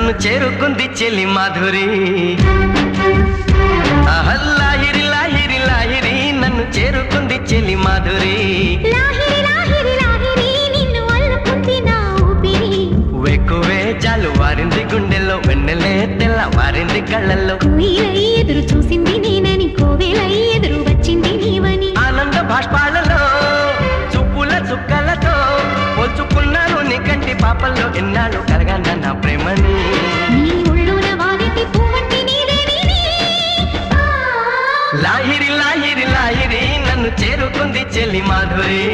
నన్ను చేరుకుంది చెలి మాధురి లాహిరి లాహిరి లాహిరి నన్ను చేరుకుంది చెలి మాధురి వెక్కువే జాలు వారింది గుండెల్లో వెన్నెలే తెల్ల వారింది కళ్ళల్లో ఎదురు చూసింది నేనని కోవెలై ఎదురు వచ్చింది నీవని ఆనంద భాష్పాలలో చుప్పుల చుక్కలతో పోల్చుకున్నాను నీ కంటి పాపల్లో ఎన్నాళ్ళు కలగన్న నా ప్రేమని లాహిరి లాహిరి లాహిరి నన్ను చేరుకుంది చెలి మాధురి